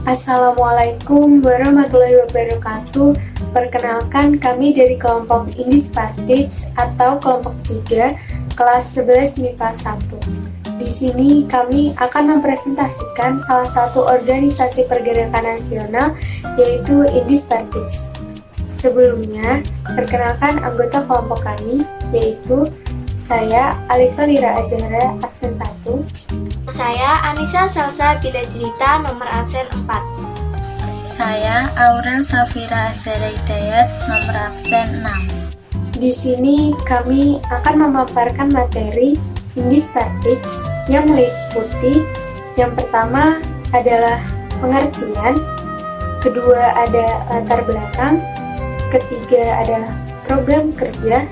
Assalamualaikum warahmatullahi wabarakatuh. Perkenalkan, kami dari kelompok Indis Partij atau kelompok 3, kelas 11 MIPA 1. Di sini kami akan mempresentasikan salah satu organisasi pergerakan nasional, yaitu Indis Partij. Sebelumnya, perkenalkan anggota kelompok kami, yaitu saya Alifa Lira Azhara, absen 1. Saya Anissa Salsa Bila Jelita, nomor absen 4. Saya Aurel Safira Azhara Hidayat, nomor absen 6. Di sini kami akan memaparkan materi Indis Partij yang meliputi yang pertama adalah pengertian, kedua ada latar belakang, ketiga adalah program kerja,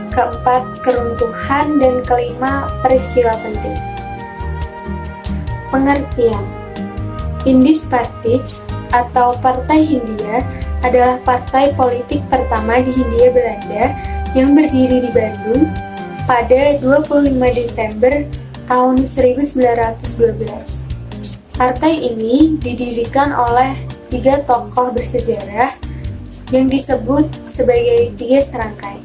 keempat keruntuhan, dan kelima peristiwa penting. Pengertian: Indis Partij atau Partai Hindia adalah partai politik pertama di Hindia Belanda yang berdiri di Bandung pada 25 Desember tahun 1912. Partai ini didirikan oleh 3 tokoh bersejarah yang disebut sebagai 3 serangkai,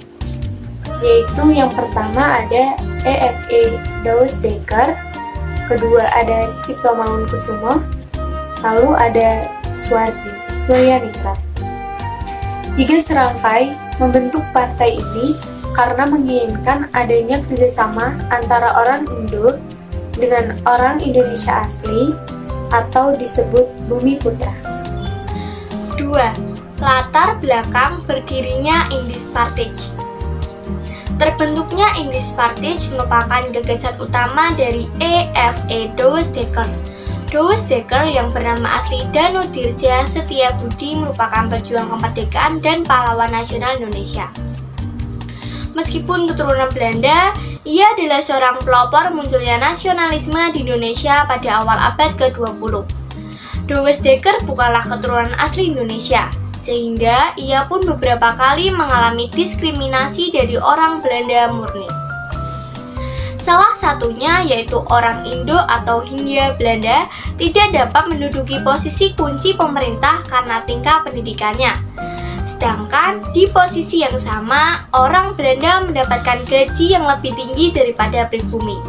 yaitu yang pertama ada E.F.E. Douwes Dekker, kedua ada Cipto Mangunkusumo, lalu ada Suryaningrat. 3 serangkai membentuk partai ini karena menginginkan adanya kerjasama antara orang Indo dengan orang Indonesia asli atau disebut Bumi Putra. 2. Latar belakang berdirinya Indis Partij. Terbentuknya Indis Partij merupakan gagasan utama dari E.F.E. Douwes Dekker. Douwes Dekker yang bernama asli Danodirja Setiabudi merupakan pejuang kemerdekaan dan pahlawan nasional Indonesia. Meskipun keturunan Belanda, ia adalah seorang pelopor munculnya nasionalisme di Indonesia pada awal abad ke-20. Douwes Dekker bukanlah keturunan asli Indonesia, sehingga ia pun beberapa kali mengalami diskriminasi dari orang Belanda murni. Salah satunya yaitu orang Indo atau Hindia Belanda tidak dapat menduduki posisi kunci pemerintah karena tingkat pendidikannya. Sedangkan di posisi yang sama, orang Belanda mendapatkan gaji yang lebih tinggi daripada pribumi.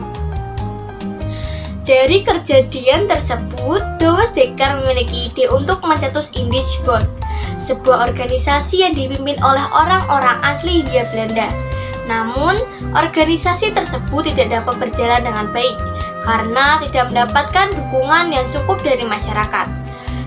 Dari kejadian tersebut, Douwes Dekker memiliki ide untuk mencetus Indische Bond, sebuah organisasi yang dipimpin oleh orang-orang asli Hindia Belanda. Namun, organisasi tersebut tidak dapat berjalan dengan baik karena tidak mendapatkan dukungan yang cukup dari masyarakat.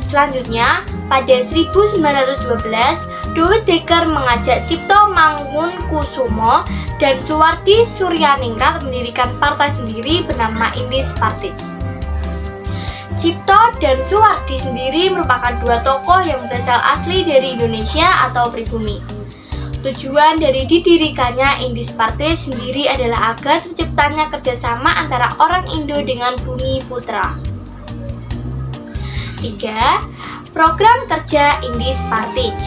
Selanjutnya, pada 1912, Douwes Dekker mengajak Cipto Mangunkusumo dan Suwardi Suryaningrat mendirikan partai sendiri bernama Indis Partij. Cipto dan Suwardi sendiri merupakan 2 tokoh yang berasal asli dari Indonesia atau pribumi. Tujuan dari didirikannya Indis Partij sendiri adalah agar terciptanya kerjasama antara orang Indo dengan Bumi Putra. 3. Program kerja Indis Partij.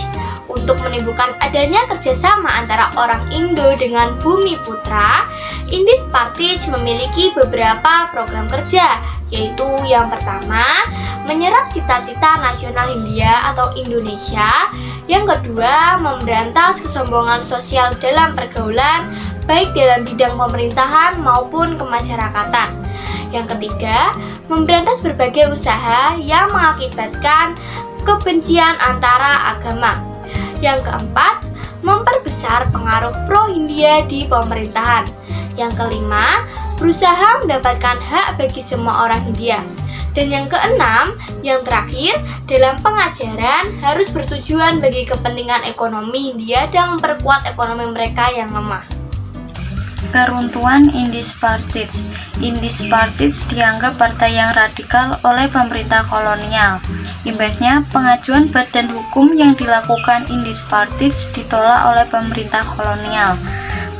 Untuk menimbulkan adanya kerjasama antara orang Indo dengan Bumi Putra, Indis Partij memiliki beberapa program kerja, yaitu yang pertama, menyerap cita-cita nasional Hindia atau Indonesia. Yang kedua, memberantas kesombongan sosial dalam pergaulan, baik dalam bidang pemerintahan maupun kemasyarakatan. Yang ketiga, memberantas berbagai usaha yang mengakibatkan kebencian antara agama. Yang keempat, memperbesar pengaruh pro-Hindia di pemerintahan. Yang kelima, berusaha mendapatkan hak bagi semua orang Hindia. Dan yang keenam, yang terakhir, dalam pengajaran harus bertujuan bagi kepentingan ekonomi Hindia dan memperkuat ekonomi mereka yang lemah. Keruntuhan Indis Partij. Indis Partij dianggap partai yang radikal oleh pemerintah kolonial. Imbasnya, pengajuan badan hukum yang dilakukan Indis Partij ditolak oleh pemerintah kolonial.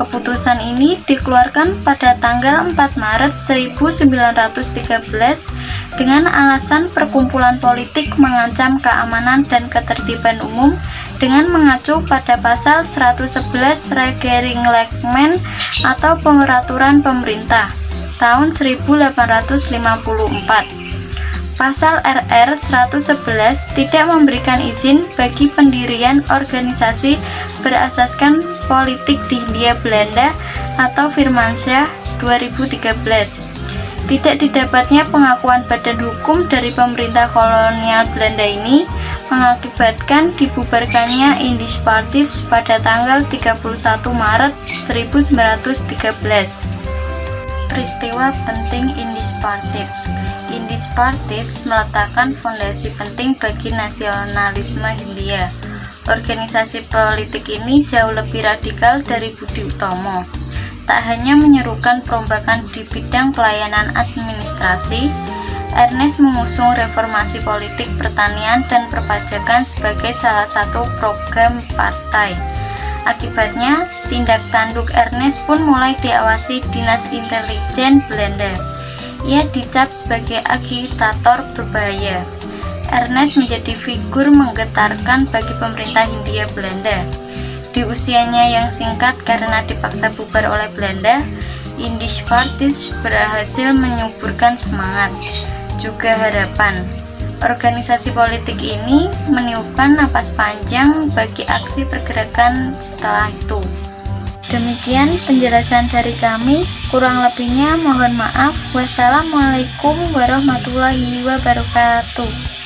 Keputusan ini dikeluarkan pada tanggal 4 Maret 1913 dengan alasan perkumpulan politik mengancam keamanan dan ketertiban umum dengan mengacu pada pasal 111 Regeringsreglement atau Peraturan Pemerintah tahun 1854. Pasal RR 111 tidak memberikan izin bagi pendirian organisasi berasaskan politik di Hindia Belanda atau Firmansyah 2013. Tidak didapatnya pengakuan badan hukum dari pemerintah kolonial Belanda ini mengakibatkan dibubarkannya Indispartits pada tanggal 31 Maret 1913. Peristiwa penting Indispartits. Indispartits meletakkan fondasi penting bagi nasionalisme Hindia. Organisasi politik ini jauh lebih radikal dari Budi Utomo. Tak hanya menyerukan perombakan di bidang pelayanan administrasi, Ernest mengusung reformasi politik, pertanian, dan perpajakan sebagai salah satu program partai. Akibatnya, tindak tanduk Ernest pun mulai diawasi Dinas Intelijen Belanda. Ia dicap sebagai agitator berbahaya. Ernest menjadi figur menggetarkan bagi pemerintah Hindia Belanda. Di usianya yang singkat karena dipaksa bubar oleh Belanda, Indispartits berhasil menyuburkan semangat, juga harapan. Organisasi politik ini meniupkan napas panjang bagi aksi pergerakan setelah itu. Demikian penjelasan dari kami, kurang lebihnya mohon maaf. Wassalamualaikum warahmatullahi wabarakatuh.